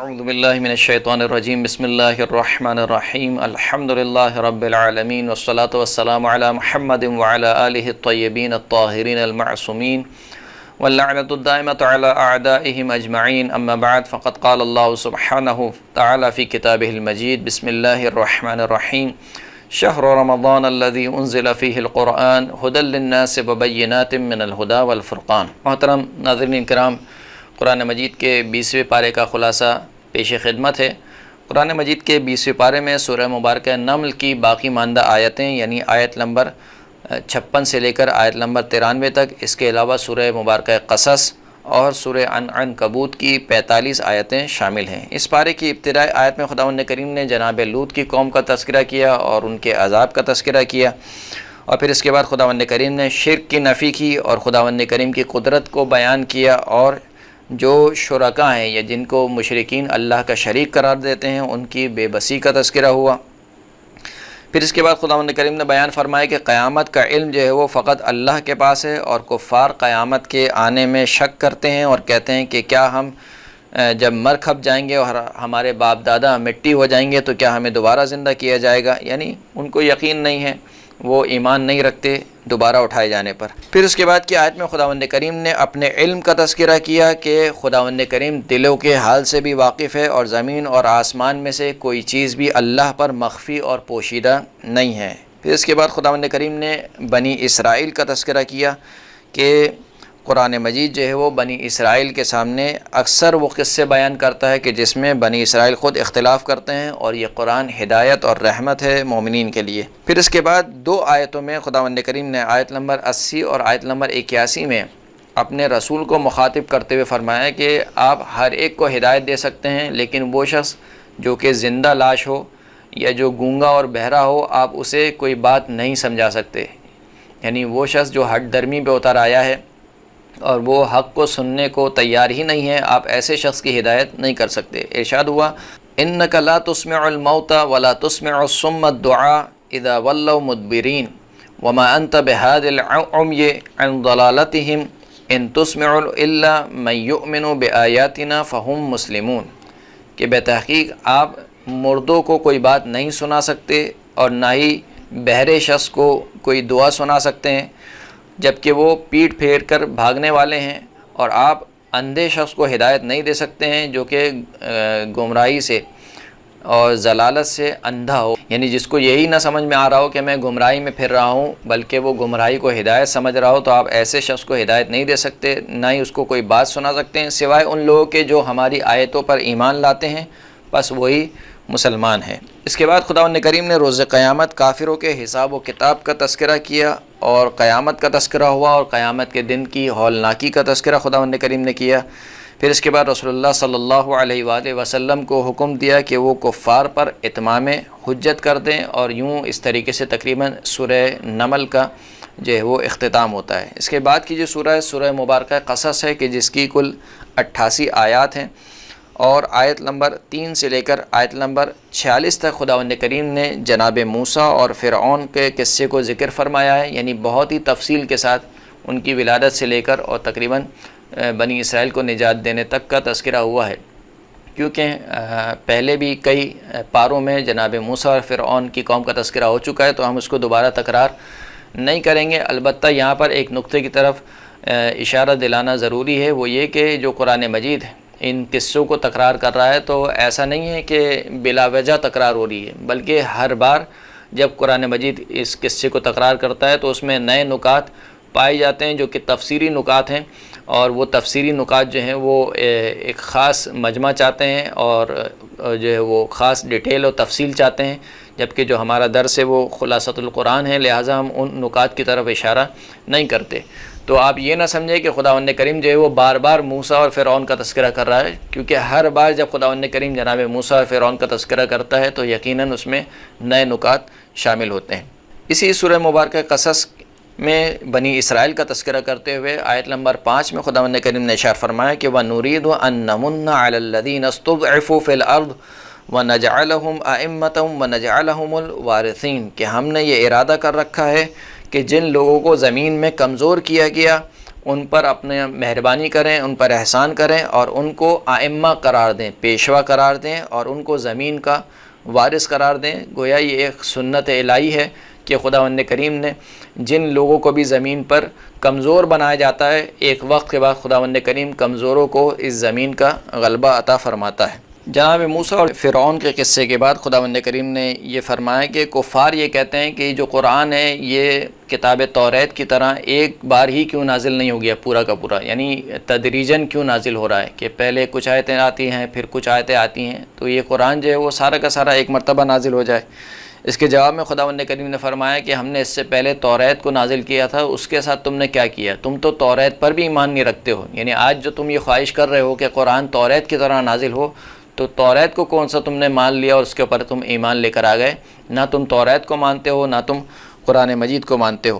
اعوذ باللہ من الشیطان الرجیم بسم اللہ الرحمن الرحیم الحمد للہ رب العالمین والصلاة والسلام علی محمد وعلی آلہ الطیبین الطاہرین المعصومین واللعنۃ الدائمۃ علی اعدائہم اجمعین اما بعد فقد قال اللہ سبحانہ تعالی فی کتابہ المجید بسم اللہ الرحمن الرحیم شہر رمضان الذی انزل فیہ القرآن ھدی للناس وبینات من الھدی والفرقان۔ محترم ناظرین کرام، قرآن مجید کے 20ویں پارے کا خلاصہ پیش خدمت ہے۔ قرآن مجید کے 20ویں پارے میں سورہ مبارکہ نمل کی باقی ماندہ آیتیں یعنی آیت نمبر 56 سے لے کر آیت نمبر 93 تک، اس کے علاوہ سورہ مبارکہ قصص اور سورہ عنکبوت کی 45 آیتیں شامل ہیں۔ اس پارے کی ابتدائی آیت میں خداوند کریم نے جناب لوط کی قوم کا تذکرہ کیا اور ان کے عذاب کا تذکرہ کیا، اور پھر اس کے بعد خداوند کریم نے شرک کی نفی کی اور خداوند کریم کی قدرت کو بیان کیا، اور جو شرکاء ہیں یا جن کو مشرکین اللہ کا شریک قرار دیتے ہیں ان کی بے بسی کا تذکرہ ہوا۔ پھر اس کے بعد خداوند کریم نے بیان فرمایا کہ قیامت کا علم جو ہے وہ فقط اللہ کے پاس ہے، اور کفار قیامت کے آنے میں شک کرتے ہیں اور کہتے ہیں کہ کیا ہم جب مر کھپ جائیں گے اور ہمارے باپ دادا مٹی ہو جائیں گے تو کیا ہمیں دوبارہ زندہ کیا جائے گا، یعنی ان کو یقین نہیں ہے، وہ ایمان نہیں رکھتے دوبارہ اٹھائے جانے پر۔ پھر اس کے بعد کی آیت میں خداوند کریم نے اپنے علم کا تذکرہ کیا کہ خداوند کریم دلوں کے حال سے بھی واقف ہے، اور زمین اور آسمان میں سے کوئی چیز بھی اللہ پر مخفی اور پوشیدہ نہیں ہے۔ پھر اس کے بعد خداوند کریم نے بنی اسرائیل کا تذکرہ کیا کہ قرآن مجید جو ہے وہ بنی اسرائیل کے سامنے اکثر وہ قصے بیان کرتا ہے کہ جس میں بنی اسرائیل خود اختلاف کرتے ہیں، اور یہ قرآن ہدایت اور رحمت ہے مومنین کے لیے۔ پھر اس کے بعد 2 آیتوں میں خداوند کریم نے آیت نمبر 80 اور آیت نمبر 81 میں اپنے رسول کو مخاطب کرتے ہوئے فرمایا کہ آپ ہر ایک کو ہدایت دے سکتے ہیں، لیکن وہ شخص جو کہ زندہ لاش ہو یا جو گونگا اور بہرا ہو، آپ اسے کوئی بات نہیں سمجھا سکتے، یعنی وہ شخص جو ہٹ درمی پہ اتر آیا ہے اور وہ حق کو سننے کو تیار ہی نہیں ہے، آپ ایسے شخص کی ہدایت نہیں کر سکتے۔ ارشاد ہوا انک لا تسمع الموتى ولا تسمع الصم الدعاء اذا ولوا مدبرین وما انت بهاد العمي عن ضلالتهم ان تسمع الا من يؤمن بآیاتنا فهم مسلمون، کہ بے تحقیق آپ مردوں کو کوئی بات نہیں سنا سکتے اور نہ ہی بہرے شخص کو کوئی دعا سنا سکتے ہیں جبکہ وہ پیٹھ پھیر کر بھاگنے والے ہیں، اور آپ اندھے شخص کو ہدایت نہیں دے سکتے ہیں جو کہ گمراہی سے اور ضلالت سے اندھا ہو، یعنی جس کو یہی نہ سمجھ میں آ رہا ہو کہ میں گمراہی میں پھر رہا ہوں بلکہ وہ گمراہی کو ہدایت سمجھ رہا ہو، تو آپ ایسے شخص کو ہدایت نہیں دے سکتے، نہ ہی اس کو کوئی بات سنا سکتے ہیں سوائے ان لوگوں کے جو ہماری آیتوں پر ایمان لاتے ہیں، بس وہی مسلمان ہے۔ اس کے بعد خداوند کریم نے روز قیامت کافروں کے حساب و کتاب کا تذکرہ کیا، اور قیامت کا تذکرہ ہوا، اور قیامت کے دن کی ہولناکی کا تذکرہ خداوند کریم نے کیا۔ پھر اس کے بعد رسول اللہ صلی اللہ علیہ وآلہ وسلم کو حکم دیا کہ وہ کفار پر اتمام حجت کر دیں، اور یوں اس طریقے سے تقریباً سورہ نمل کا جو ہے وہ اختتام ہوتا ہے۔ اس کے بعد کی جو سورہ ہے سورہ مبارکہ قصص ہے کہ جس کی کل 88 آیات ہیں، اور آیت نمبر 3 سے لے کر آیت نمبر 46 تک خداوند کریم نے جناب موسیٰ اور فرعون کے قصے کو ذکر فرمایا ہے، یعنی بہت ہی تفصیل کے ساتھ ان کی ولادت سے لے کر اور تقریباً بنی اسرائیل کو نجات دینے تک کا تذکرہ ہوا ہے، کیونکہ پہلے بھی کئی پاروں میں جناب موسیٰ اور فرعون کی قوم کا تذکرہ ہو چکا ہے، تو ہم اس کو دوبارہ تکرار نہیں کریں گے۔ البتہ یہاں پر ایک نقطے کی طرف اشارہ دلانا ضروری ہے، وہ یہ کہ جو قرآن مجید ان قصوں کو تکرار کر رہا ہے تو ایسا نہیں ہے کہ بلا وجہ تکرار ہو رہی ہے، بلکہ ہر بار جب قرآن مجید اس قصے کو تکرار کرتا ہے تو اس میں نئے نکات پائے جاتے ہیں جو کہ تفسیری نکات ہیں، اور وہ تفسیری نکات جو ہیں وہ ایک خاص مجمع چاہتے ہیں اور جو ہے وہ خاص ڈیٹیل اور تفصیل چاہتے ہیں، جبکہ جو ہمارا درس ہے وہ خلاصۃ القرآن ہے، لہٰذا ہم ان نکات کی طرف اشارہ نہیں کرتے۔ تو آپ یہ نہ سمجھیں کہ خداوند کریم جو ہے وہ بار بار موسیٰ اور فرعون کا تذکرہ کر رہا ہے، کیونکہ ہر بار جب خداوند کریم جناب موسیٰ اور فرعون کا تذکرہ کرتا ہے تو یقیناً اس میں نئے نکات شامل ہوتے ہیں۔ اسی سورہ مبارکہ قصص میں بنی اسرائیل کا تذکرہ کرتے ہوئے آیت نمبر 5 میں خداوند کریم نے ارشاد فرمایا کہ وَنُرِيدُ أَن نَّمُنَّ عَلَى الَّذِينَ اسْتُضْعِفُوا فِي الْأَرْضِ وَنَجْعَلَهُمْ أَئِمَّةً وَنَجْعَلَهُمُ الْوَارِثِينَ، کہ ہم نے یہ ارادہ کر رکھا ہے کہ جن لوگوں کو زمین میں کمزور کیا گیا ان پر اپنے مہربانی کریں، ان پر احسان کریں اور ان کو ائمہ قرار دیں، پیشوا قرار دیں اور ان کو زمین کا وارث قرار دیں۔ گویا یہ ایک سنت الہی ہے کہ خداوند کریم نے جن لوگوں کو بھی زمین پر کمزور بنایا جاتا ہے، ایک وقت کے بعد خداوند کریم کمزوروں کو اس زمین کا غلبہ عطا فرماتا ہے۔ جناب موسیٰ اور فرعون کے قصے کے بعد خداوند کریم نے یہ فرمایا کہ کفار یہ کہتے ہیں کہ جو قرآن ہے یہ کتاب توریت کی طرح ایک بار ہی کیوں نازل نہیں ہو گیا پورا کا پورا، یعنی تدریجاً کیوں نازل ہو رہا ہے کہ پہلے کچھ آیتیں آتی ہیں پھر کچھ آیتیں آتی ہیں، تو یہ قرآن جو ہے وہ سارا کا سارا ایک مرتبہ نازل ہو جائے۔ اس کے جواب میں خداوند کریم نے فرمایا کہ ہم نے اس سے پہلے توریت کو نازل کیا تھا، اس کے ساتھ تم نے کیا کیا، تم تو توریت پر بھی ایمان نہیں رکھتے ہو، یعنی آج جو تم یہ خواہش کر رہے ہو کہ قرآن توریت کی طرح نازل ہو، تو توریت کو کون سا تم نے مان لیا اور اس کے اوپر تم ایمان لے کر آ گئے، نہ تم توریت کو مانتے ہو نہ تم قرآن مجید کو مانتے ہو۔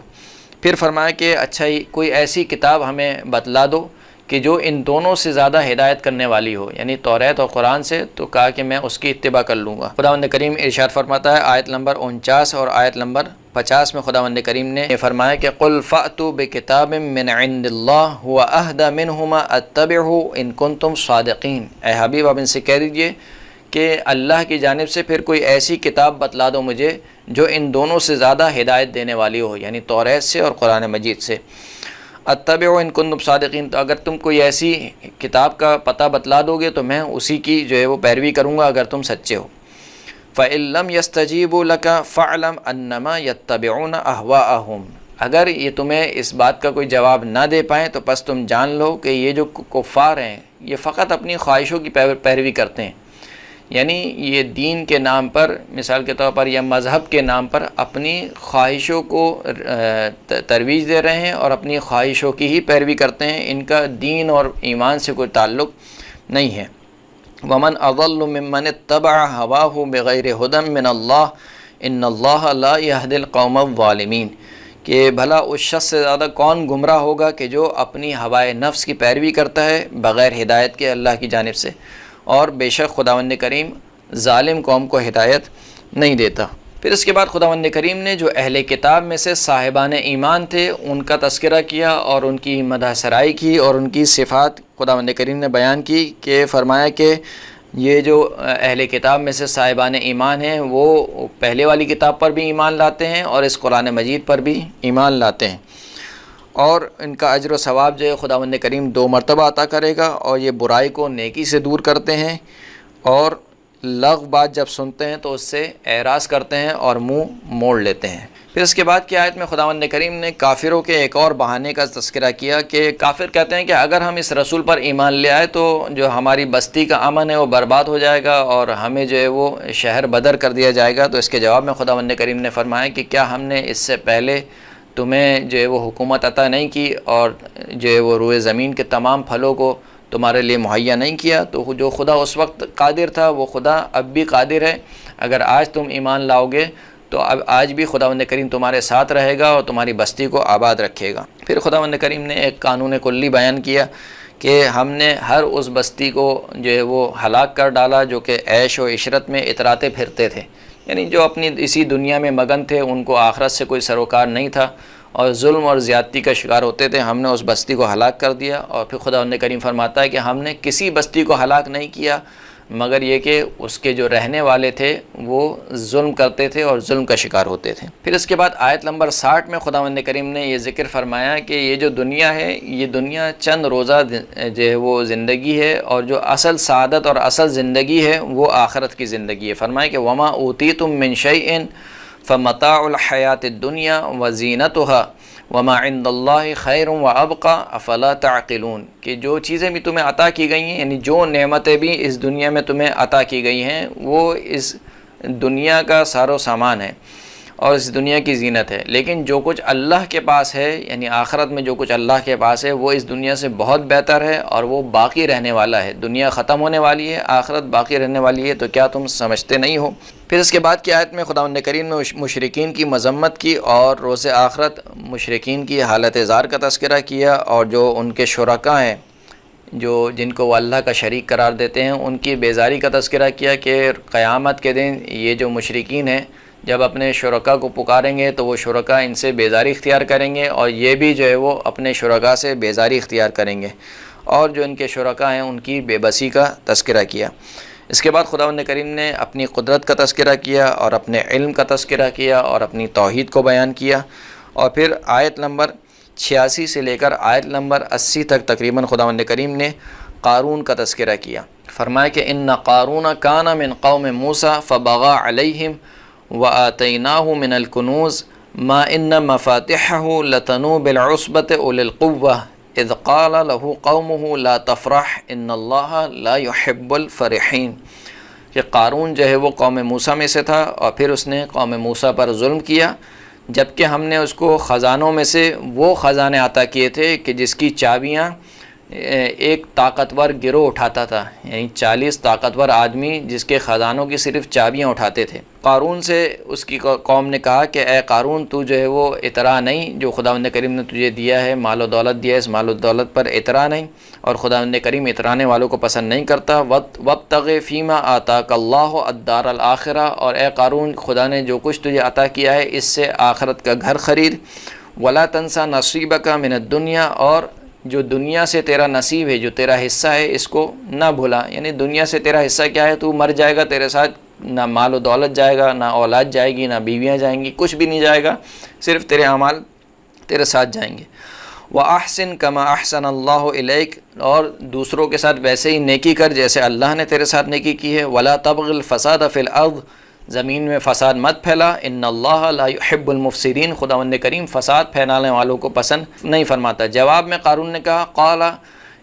پھر فرمایا کہ اچھا ہی کوئی ایسی کتاب ہمیں بتلا دو کہ جو ان دونوں سے زیادہ ہدایت کرنے والی ہو، یعنی توریت اور قرآن سے، تو کہا کہ میں اس کی اتباع کر لوں گا۔ خداوند کریم ارشاد فرماتا ہے آیت نمبر 49 اور آیت نمبر 50 میں خداوند کریم نے یہ فرمایا کہ قل فأتوا بکتاب من عند اللہ هو اہدی منہما اتبعہ ان کنتم صادقین، اے حبیب آپ ان سے کہہ دیجئے کہ اللہ کی جانب سے پھر کوئی ایسی کتاب بتلا دو مجھے جو ان دونوں سے زیادہ ہدایت دینے والی ہو، یعنی توریت سے اور قرآن مجید سے۔ اتبعوا ان کنتم صادقین، تو اگر تم کوئی ایسی کتاب کا پتہ بتلا دو گے تو میں اسی کی جو ہے وہ پیروی کروں گا اگر تم سچے ہو۔ فَإِن لَّمْ يَسْتَجِيبُوا لَكَ فَاعْلَمْ أَنَّمَا يَتَّبِعُونَ أَهْوَاءَهُمْ، اگر یہ تمہیں اس بات کا کوئی جواب نہ دے پائیں تو پس تم جان لو کہ یہ جو کفار ہیں یہ فقط اپنی خواہشوں کی پیروی کرتے ہیں، یعنی یہ دین کے نام پر، مثال کے طور پر یا مذہب کے نام پر اپنی خواہشوں کو ترویج دے رہے ہیں اور اپنی خواہشوں کی ہی پیروی کرتے ہیں، ان کا دین اور ایمان سے کوئی تعلق نہیں ہے۔ وَمَنْ أَضَلُّ مِمَّنِ اتَّبَعَ هَوَاهُ بِغَيْرِ هُدًى مِّنَ اللَّهِ إِنَّ اللَّهَ لَا يَهْدِي الْقَوْمَ الظَّالِمِينَ، کہ بھلا اس شخص سے زیادہ کون گمراہ ہوگا کہ جو اپنی ہوائے نفس کی پیروی کرتا ہے بغیر ہدایت کے اللہ کی جانب سے، اور بے شک خداوند کریم ظالم قوم کو ہدایت نہیں دیتا۔ پھر اس کے بعد خداوند کریم نے جو اہل کتاب میں سے صاحبان ایمان تھے ان کا تذکرہ کیا اور ان کی مدح سرائی کی اور ان کی صفات خداوند کریم نے بیان کی، کہ فرمایا کہ یہ جو اہل کتاب میں سے صاحبان ایمان ہیں وہ پہلے والی کتاب پر بھی ایمان لاتے ہیں اور اس قرآن مجید پر بھی ایمان لاتے ہیں، اور ان کا اجر و ثواب جو ہے خداوند کریم 2 مرتبہ عطا کرے گا، اور یہ برائی کو نیکی سے دور کرتے ہیں اور لغو بات جب سنتے ہیں تو اس سے اعراض کرتے ہیں اور منہ موڑ لیتے ہیں۔ پھر اس کے بعد کی آیت میں خداوند کریم نے کافروں کے ایک اور بہانے کا تذکرہ کیا کہ کافر کہتے ہیں کہ اگر ہم اس رسول پر ایمان لے آئے تو جو ہماری بستی کا امن ہے وہ برباد ہو جائے گا اور ہمیں جو ہے وہ شہر بدر کر دیا جائے گا۔ تو اس کے جواب میں خداوند کریم نے فرمایا کہ کیا ہم نے اس سے پہلے تمہیں جو ہے وہ حکومت عطا نہیں کی اور جو ہے وہ روئے زمین کے تمام پھلوں کو تمہارے لیے مہیا نہیں کیا؟ تو جو خدا اس وقت قادر تھا وہ خدا اب بھی قادر ہے، اگر آج تم ایمان لاؤ گے تو اب آج بھی خداوند کریم تمہارے ساتھ رہے گا اور تمہاری بستی کو آباد رکھے گا۔ پھر خداوند کریم نے ایک قانون کلی بیان کیا کہ ہم نے ہر اس بستی کو جو ہے وہ ہلاک کر ڈالا جو کہ عیش و عشرت میں اتراتے پھرتے تھے، یعنی جو اپنی اسی دنیا میں مگن تھے، ان کو آخرت سے کوئی سروکار نہیں تھا اور ظلم اور زیادتی کا شکار ہوتے تھے، ہم نے اس بستی کو ہلاک کر دیا۔ اور پھر خداوند کریم فرماتا ہے کہ ہم نے کسی بستی کو ہلاک نہیں کیا مگر یہ کہ اس کے جو رہنے والے تھے وہ ظلم کرتے تھے اور ظلم کا شکار ہوتے تھے۔ پھر اس کے بعد آیت نمبر 60 میں خداوند کریم نے یہ ذکر فرمایا کہ یہ جو دنیا ہے یہ دنیا چند روزہ جو ہے وہ زندگی ہے، اور جو اصل سعادت اور اصل زندگی ہے وہ آخرت کی زندگی ہے۔ فرمایا کہ وما اوتیتم من شیء فمتاع الحیات الدنیا وزینتها وما عند اللہ خیر وابقی افلا تعقلون، کہ جو چیزیں بھی تمہیں عطا کی گئی ہیں، یعنی جو نعمتیں بھی اس دنیا میں تمہیں عطا کی گئی ہیں وہ اس دنیا کا سار و سامان ہے اور اس دنیا کی زینت ہے، لیکن جو کچھ اللہ کے پاس ہے یعنی آخرت میں جو کچھ اللہ کے پاس ہے وہ اس دنیا سے بہت بہتر ہے اور وہ باقی رہنے والا ہے۔ دنیا ختم ہونے والی ہے، آخرت باقی رہنے والی ہے، تو کیا تم سمجھتے نہیں ہو؟ پھر اس کے بعد کی آیت میں خداوند کریم نے مشرکین کی مذمت کی اور روز آخرت مشرکین کی حالت زار کا تذکرہ کیا، اور جو ان کے شرکاء ہیں جن کو وہ اللہ کا شریک قرار دیتے ہیں ان کی بیزاری کا تذکرہ کیا کہ قیامت کے دن یہ جو مشرکین ہیں جب اپنے شرکا کو پکاریں گے تو وہ شرکا ان سے بیزاری اختیار کریں گے اور یہ بھی جو ہے وہ اپنے شرکا سے بیزاری اختیار کریں گے، اور جو ان کے شرکا ہیں ان کی بے بسی کا تذکرہ کیا۔ اس کے بعد خداوند کریم نے اپنی قدرت کا تذکرہ کیا اور اپنے علم کا تذکرہ کیا اور اپنی توحید کو بیان کیا، اور پھر آیت نمبر 86 سے لے کر آیت نمبر 80 تک تقریباً خداوند کریم نے قارون کا تذکرہ کیا۔ فرمایا کہ ان قارون کان من قوم موسیٰ فبغى علیہم وآتیناہ من الکنوز ما ان مفاتحہ لتنوء بالعصبۃ اولي القوة اذ قال له قومه لا تفرح ان اللہ لا يحب الفرحین، کہ قارون جو ہے وہ قوم موسیٰ میں سے تھا اور پھر اس نے قوم موسیٰ پر ظلم کیا، جبکہ ہم نے اس کو خزانوں میں سے وہ خزانے عطا کیے تھے کہ جس کی چابیاں ایک طاقتور گروہ اٹھاتا تھا، یعنی 40 طاقتور آدمی جس کے خزانوں کی صرف چابیاں اٹھاتے تھے۔ قارون سے اس کی قوم نے کہا کہ اے قارون، تو جو ہے وہ اترا نہیں، جو خداوند کریم نے تجھے دیا ہے، مال و دولت دیا ہے، اس مال و دولت پر اترا نہیں، اور خداوند کریم اترانے والوں کو پسند نہیں کرتا۔ وابتغ فیما آتاک اللہ الدار الآخرہ، اور اے قارون، خدا نے جو کچھ تجھے عطا کیا ہے اس سے آخرت کا گھر خرید۔ ولا تنسا نصیبک من الدنیا، اور جو دنیا سے تیرا نصیب ہے، جو تیرا حصہ ہے، اس کو نہ بھولا، یعنی دنیا سے تیرا حصہ کیا ہے، تو مر جائے گا، تیرے ساتھ نہ مال و دولت جائے گا، نہ اولاد جائے گی، نہ بیویاں جائیں گی، کچھ بھی نہیں جائے گا، صرف تیرے اعمال تیرے ساتھ جائیں گے۔ وَأَحْسِن كَمَا أَحْسَنَ اللَّهُ إِلَيْكَ، اور دوسروں کے ساتھ ویسے ہی نیکی کر جیسے اللہ نے تیرے ساتھ نیکی کی ہے۔ وَلَا تَبْغِ الْفَسَادَ فِي الْأَرْضِ، زمین میں فساد مت پھیلا۔ ان اللہ لا يحب المفسدین، خداوند کریم فساد پھیلانے والوں کو پسند نہیں فرماتا۔ جواب میں قارون نے کہا قال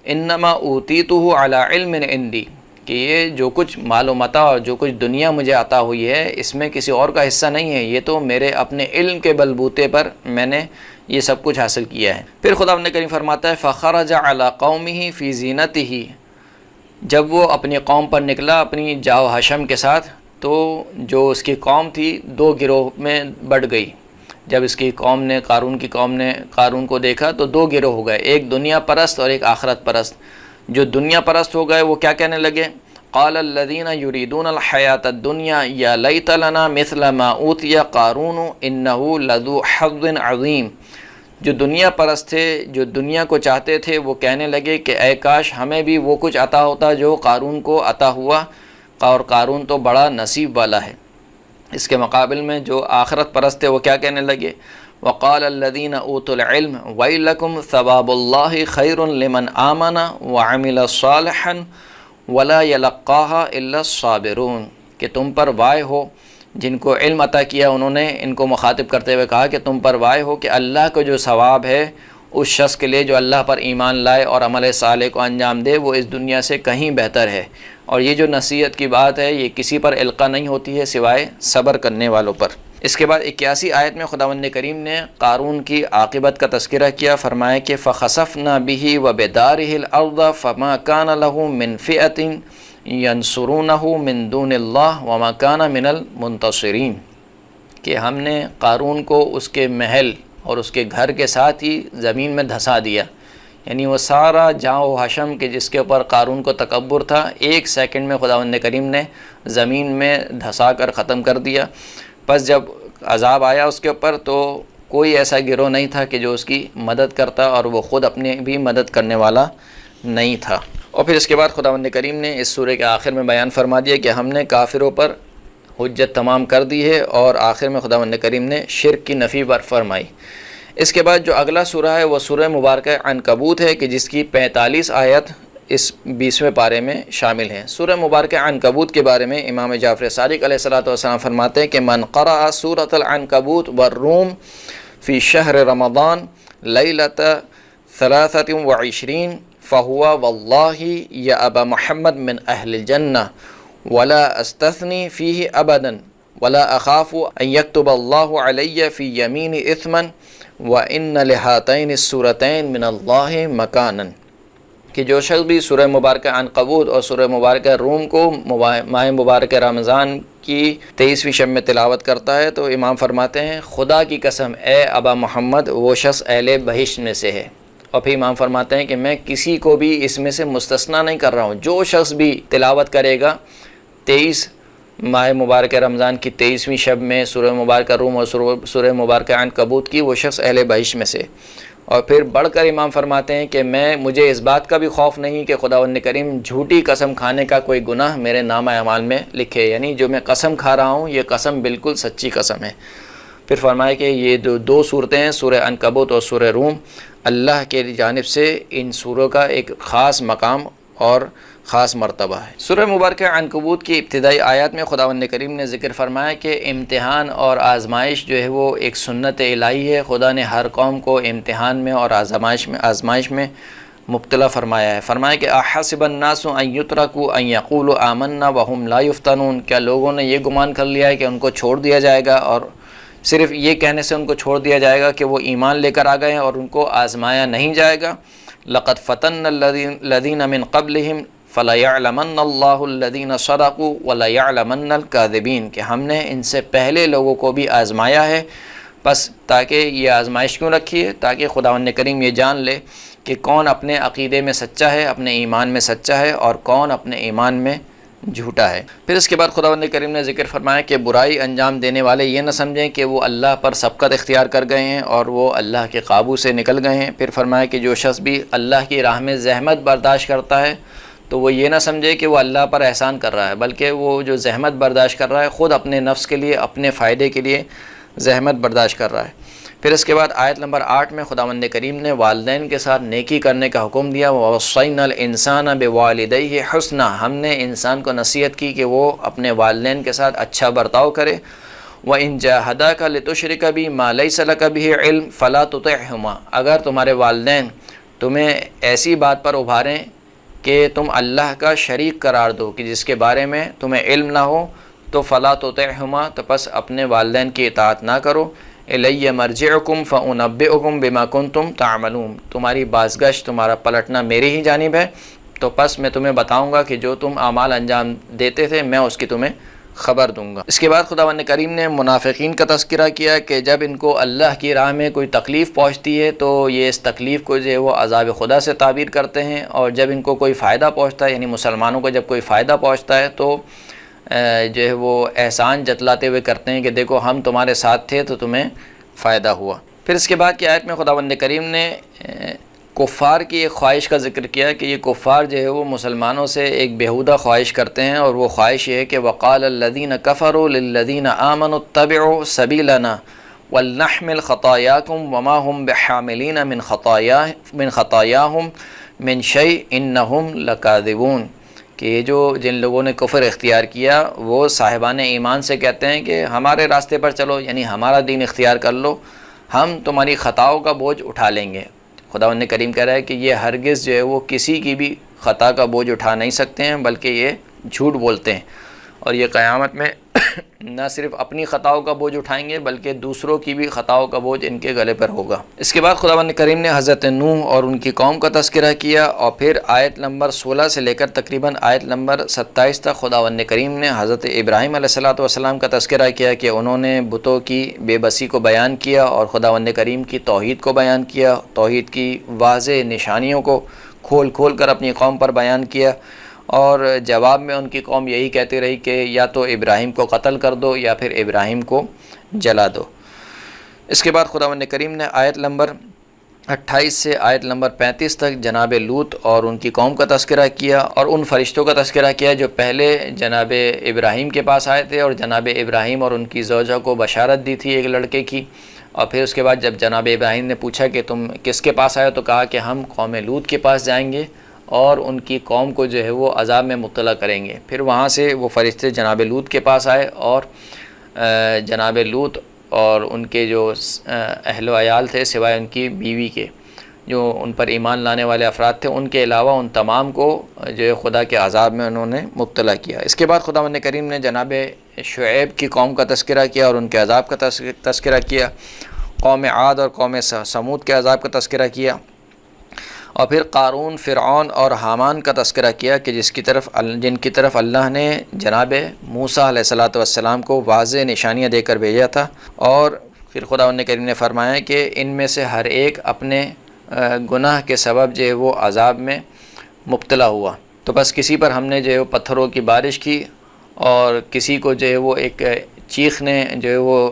انما اوتیتہ علی علم عندی، کہ یہ جو کچھ مال و متاع اور جو کچھ دنیا مجھے عطا ہوئی ہے اس میں کسی اور کا حصہ نہیں ہے، یہ تو میرے اپنے علم کے بلبوتے پر میں نے یہ سب کچھ حاصل کیا ہے۔ پھر خداوند کریم فرماتا ہے فخرج علی قومہ فی زینتہ، جب وہ اپنی قوم پر نکلا اپنی جاؤ حشم کے ساتھ، تو جو اس کی قوم تھی دو گروہ میں بڑھ گئی۔ جب اس کی قوم نے قارون کی قوم نے قارون کو دیکھا تو دو گروہ ہو گئے، ایک دنیا پرست اور ایک آخرت پرست۔ جو دنیا پرست ہو گئے وہ کیا کہنے لگے، قال الذین یریدون الحیاۃ الدنیا یا لیت لنا مثل ما اوتی قارون انہ لذو حظ عظیم، جو دنیا پرست تھے، جو دنیا کو چاہتے تھے، وہ کہنے لگے کہ اے کاش ہمیں بھی وہ کچھ عطا ہوتا جو قارون کو عطا ہوا، اور قارون تو بڑا نصیب والا ہے۔ اس کے مقابل میں جو آخرت پرست تھے وہ کیا کہنے لگے، وقال الذین اوتوا العلم ویلکم ثواب اللہ خیر لمن آمن وعمل صالحا ولا یلقاها الا الصابرون، کہ تم پر وائے ہو، جن کو علم عطا کیا انہوں نے ان کو مخاطب کرتے ہوئے کہا کہ تم پر وائے ہو کہ اللہ کو جو ثواب ہے اس شخص کے لیے جو اللہ پر ایمان لائے اور عمل صالح کو انجام دے، وہ اس دنیا سے کہیں بہتر ہے۔ اور یہ جو نصیحت کی بات ہے یہ کسی پر القا نہیں ہوتی ہے سوائے صبر کرنے والوں پر۔ اس کے بعد 81 آیت میں خداوند کریم نے قارون کی عاقبت کا تذکرہ کیا، فرمایا کہ فَخَسَفْنَا بِهِ وَبِدَارِهِ الْأَرْضَ فَمَا كَانَ لَهُ مِنْ فِئَةٍ يَنْصُرُونَهُ مِنْ دُونِ اللَّهِ وَمَا كَانَ مِنَ الْمُنْتَصِرِينَ، کہ ہم نے قارون کو اس کے محل اور اس کے گھر کے ساتھ ہی زمین میں دھسا دیا، یعنی وہ سارا جاؤ حشم کے جس کے اوپر قارون کو تکبر تھا، ایک سیکنڈ میں خداوند کریم نے زمین میں دھسا کر ختم کر دیا۔ پس جب عذاب آیا اس کے اوپر تو کوئی ایسا گروہ نہیں تھا کہ جو اس کی مدد کرتا، اور وہ خود اپنے بھی مدد کرنے والا نہیں تھا۔ اور پھر اس کے بعد خداوند کریم نے اس سورہ کے آخر میں بیان فرما دیا کہ ہم نے کافروں پر حجت تمام کر دی ہے، اور آخر میں خداوند کریم نے شرک کی نفی فرمائی۔ اس کے بعد جو اگلا سورہ ہے وہ سورہ مبارکہ عنکبوت ہے کہ جس کی 45 آیت اس 20ویں پارے میں شامل ہیں۔ سورہ مبارکہ عنکبوت کے بارے میں امام جعفر صادق علیہ السلام فرماتے ہیں کہ من قرأ سورۃ العنکبوت والروم فی شہر رمضان لیلۃ 23 فہو واللہ یا ابا محمد من اہل الجنہ ولا استثنی فیہ ابدا ولا اخاف ان یکتب اللہ علی فی یمین اثما وَإِنَّ لِهَاتَيْنِ السُّورَتَيْنِ مِنَ اللَّهِ مَكَانًا، کہ جو شخص بھی سورہ مبارکہ عنکبوت اور سورہ مبارکہ روم کو ماہ مبارکہ رمضان کی 23ویں شب میں تلاوت کرتا ہے تو امام فرماتے ہیں خدا کی قسم اے ابا محمد وہ شخص اہل بہشت میں سے ہے۔ اور پھر امام فرماتے ہیں کہ میں کسی کو بھی اس میں سے مستثنیٰ نہیں کر رہا ہوں، جو شخص بھی تلاوت کرے گا 23 ماہ مبارک رمضان کی 23ویں شب میں سورہ مبارکہ روم اور سورہ مبارکہ عنکبوت کی، وہ شخص اہل بہشت میں سے۔ اور پھر بڑھ کر امام فرماتے ہیں کہ مجھے اس بات کا بھی خوف نہیں کہ خداوند کریم جھوٹی قسم کھانے کا کوئی گناہ میرے نامہ اعمال میں لکھے، یعنی جو میں قسم کھا رہا ہوں یہ قسم بالکل سچی قسم ہے۔ پھر فرمایا کہ یہ دو صورتیں ہیں، سورہ عنکبوت اور سورہ روم، اللہ کے جانب سے ان سوروں کا ایک خاص مقام اور خاص مرتبہ ہے۔ سورہ مبارکہ عنکبوت کی ابتدائی آیات میں خداوند کریم نے ذکر فرمایا کہ امتحان اور آزمائش جو ہے وہ ایک سنت الہی ہے، خدا نے ہر قوم کو امتحان میں اور آزمائش میں مبتلا فرمایا ہے۔ فرمایا کہ احسب الناس ان یترکوا ان یقولوا آمنا وهم لا یفتنون، کیا لوگوں نے یہ گمان کر لیا ہے کہ ان کو چھوڑ دیا جائے گا اور صرف یہ کہنے سے ان کو چھوڑ دیا جائے گا کہ وہ ایمان لے کر آ گئے ہیں اور ان کو آزمایا نہیں جائے گا؟ لقد فتنا الذین من قبلہم فَلَيَعْلَمَنَّ اللَّهُ الَّذِينَ صَدَقُوا وَلَيَعْلَمَنَّ الْكَاذِبِينَ، کہ ہم نے ان سے پہلے لوگوں کو بھی آزمایا ہے، بس تاکہ یہ آزمائش کیوں رکھی ہے؟ تاکہ خداوند کریم یہ جان لے کہ کون اپنے عقیدے میں سچا ہے، اپنے ایمان میں سچا ہے، اور کون اپنے ایمان میں جھوٹا ہے۔ پھر اس کے بعد خداوند کریم نے ذکر فرمایا کہ برائی انجام دینے والے یہ نہ سمجھیں کہ وہ اللہ پر سبقت اختیار کر گئے ہیں اور وہ اللہ کے قابو سے نکل گئے ہیں۔ پھر فرمایا کہ جو شخص بھی اللہ کی راہ میں زحمت برداشت کرتا ہے تو وہ یہ نہ سمجھے کہ وہ اللہ پر احسان کر رہا ہے، بلکہ وہ جو زحمت برداشت کر رہا ہے خود اپنے نفس کے لیے، اپنے فائدے کے لیے زحمت برداشت کر رہا ہے۔ پھر اس کے بعد آیت نمبر 8 میں خداوند کریم نے والدین کے ساتھ نیکی کرنے کا حکم دیا، وَوَصَّيْنَا الْإِنسَانَ بِوَالِدَيْهِ حُسْنًا، ہم نے انسان کو نصیحت کی کہ وہ اپنے والدین کے ساتھ اچھا برتاؤ کرے۔ وَإِن جَاهَدَاكَ لِتُشْرِكَ بِي مَا لَيْسَ لَكَ بِهِ عِلْمٌ فَلَا تُطِعْهُمَا، اگر تمہارے والدین تمہیں ایسی بات پر ابھاریں کہ تم اللہ کا شریک قرار دو کہ جس کے بارے میں تمہیں علم نہ ہو، تو فلا تطعہما، تو پس اپنے والدین کی اطاعت نہ کرو۔ الی مرجعکم فانبئکم بما کنتم تعملون، تمہاری بازگشت، تمہارا پلٹنا میری ہی جانب ہے، تو پس میں تمہیں بتاؤں گا کہ جو تم اعمال انجام دیتے تھے میں اس کی تمہیں خبر دوں گا۔ اس کے بعد خداوند کریم نے منافقین کا تذکرہ کیا کہ جب ان کو اللہ کی راہ میں کوئی تکلیف پہنچتی ہے تو یہ اس تکلیف کو جو ہے وہ عذاب خدا سے تعبیر کرتے ہیں، اور جب ان کو کوئی فائدہ پہنچتا ہے، یعنی مسلمانوں کو جب کوئی فائدہ پہنچتا ہے تو جو ہے وہ احسان جتلاتے ہوئے کرتے ہیں کہ دیکھو ہم تمہارے ساتھ تھے تو تمہیں فائدہ ہوا۔ پھر اس کے بعد کی آیت میں خداوند کریم نے کفار کی ایک خواہش کا ذکر کیا کہ یہ کفار جو ہے وہ مسلمانوں سے ایک بیہودہ خواہش کرتے ہیں، اور وہ خواہش یہ ہے کہ وقال الذین کفروا للذین آمنوا اتبعوا سبیلنا ولنحمل خطایاکم وما هم بحاملین من خطایاہم من شیء انہم لکاذبون، کہ یہ جو جن لوگوں نے کفر اختیار کیا وہ صاحبان ایمان سے کہتے ہیں کہ ہمارے راستے پر چلو، یعنی ہمارا دین اختیار کر لو، ہم تمہاری خطاؤں کا بوجھ اٹھا لیں گے۔ خداوند کریم کہہ رہا ہے کہ یہ ہرگز جو ہے وہ کسی کی بھی خطا کا بوجھ اٹھا نہیں سکتے ہیں، بلکہ یہ جھوٹ بولتے ہیں، اور یہ قیامت میں نہ صرف اپنی خطاؤں کا بوجھ اٹھائیں گے بلکہ دوسروں کی بھی خطاؤں کا بوجھ ان کے گلے پر ہوگا۔ اس کے بعد خداوند کریم نے حضرت نوح اور ان کی قوم کا تذکرہ کیا، اور پھر آیت نمبر 16 سے لے کر تقریباً آیت نمبر 27 تک خداوند کریم نے حضرت ابراہیم علیہ السلام کا تذکرہ کیا کہ انہوں نے بتوں کی بے بسی کو بیان کیا اور خداوند کریم کی توحید کو بیان کیا، توحید کی واضح نشانیوں کو کھول کھول کر اپنی قوم پر بیان کیا، اور جواب میں ان کی قوم یہی کہتی رہی کہ یا تو ابراہیم کو قتل کر دو یا پھر ابراہیم کو جلا دو۔ اس کے بعد خداوند کریم نے آیت نمبر 28 سے آیت نمبر 35 تک جناب لوط اور ان کی قوم کا تذکرہ کیا، اور ان فرشتوں کا تذکرہ کیا جو پہلے جناب ابراہیم کے پاس آئے تھے اور جناب ابراہیم اور ان کی زوجہ کو بشارت دی تھی ایک لڑکے کی، اور پھر اس کے بعد جب جناب ابراہیم نے پوچھا کہ تم کس کے پاس آئے، تو کہا کہ ہم قوم لوط کے پاس جائیں گے اور ان کی قوم کو جو ہے وہ عذاب میں مبتلا کریں گے۔ پھر وہاں سے وہ فرشتے جناب لوط کے پاس آئے، اور جناب لوط اور ان کے جو اہل و عیال تھے سوائے ان کی بیوی کے، جو ان پر ایمان لانے والے افراد تھے، ان کے علاوہ ان تمام کو جو ہے خدا کے عذاب میں انہوں نے مبتلا کیا۔ اس کے بعد خداوند کریم نے جناب شعیب کی قوم کا تذکرہ کیا اور ان کے عذاب کا تذکرہ کیا، قوم عاد اور قوم سمود کے عذاب کا تذکرہ کیا، اور پھر قارون، فرعون اور حامان کا تذکرہ کیا کہ جن کی طرف اللہ نے جناب موسیٰ علیہ السلام کو واضح نشانیاں دے کر بھیجا تھا، اور پھر خداوند کریم نے فرمایا کہ ان میں سے ہر ایک اپنے گناہ کے سبب جو ہے وہ عذاب میں مبتلا ہوا، تو بس کسی پر ہم نے جو ہے پتھروں کی بارش کی اور کسی کو جو ہے وہ ایک چیخ نے جو ہے وہ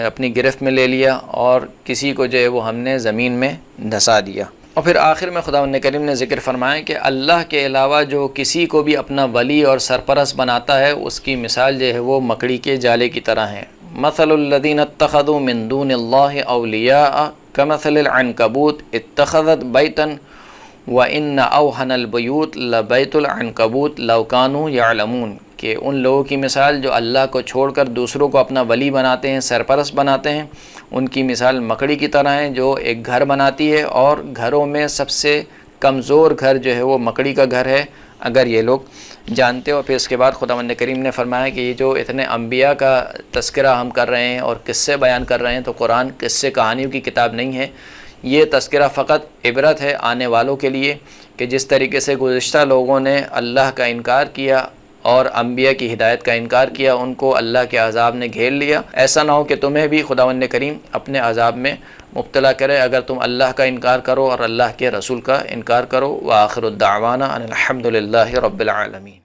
اپنی گرفت میں لے لیا، اور کسی کو جو ہے وہ ہم نے زمین میں دھسا دیا۔ اور پھر آخر میں خداوند کریم نے ذکر فرمایا کہ اللہ کے علاوہ جو کسی کو بھی اپنا ولی اور سرپرست بناتا ہے اس کی مثال جو ہے وہ مکڑی کے جالے کی طرح ہے۔ مثل الذین اتخذوا من دون اللہ اولیاء کمثل العنکبوت اتخذت بیتا وَإِنَّ أَوْهَنَ الْبُيُوتِ لَبَيْتُ الْعَنْكَبُوتِ لَوْ كَانُوا يَعْلَمُونَ، کہ ان لوگوں کی مثال جو اللہ کو چھوڑ کر دوسروں کو اپنا ولی بناتے ہیں، سرپرست بناتے ہیں، ان کی مثال مکڑی کی طرح ہے جو ایک گھر بناتی ہے، اور گھروں میں سب سے کمزور گھر جو ہے وہ مکڑی کا گھر ہے، اگر یہ لوگ جانتے ہو۔ پھر اس کے بعد خداوند کریم نے فرمایا کہ یہ جو اتنے انبیاء کا تذکرہ ہم کر رہے ہیں اور قصے بیان کر رہے ہیں، تو قرآن قصے کہانیوں کی کتاب نہیں ہے، یہ تذکرہ فقط عبرت ہے آنے والوں کے لیے، کہ جس طریقے سے گزشتہ لوگوں نے اللہ کا انکار کیا اور انبیاء کی ہدایت کا انکار کیا، ان کو اللہ کے عذاب نے گھیر لیا، ایسا نہ ہو کہ تمہیں بھی خداوند کریم اپنے عذاب میں مبتلا کرے اگر تم اللہ کا انکار کرو اور اللہ کے رسول کا انکار کرو۔ وآخر الدعوانا ان الحمد للہ رب العالمین۔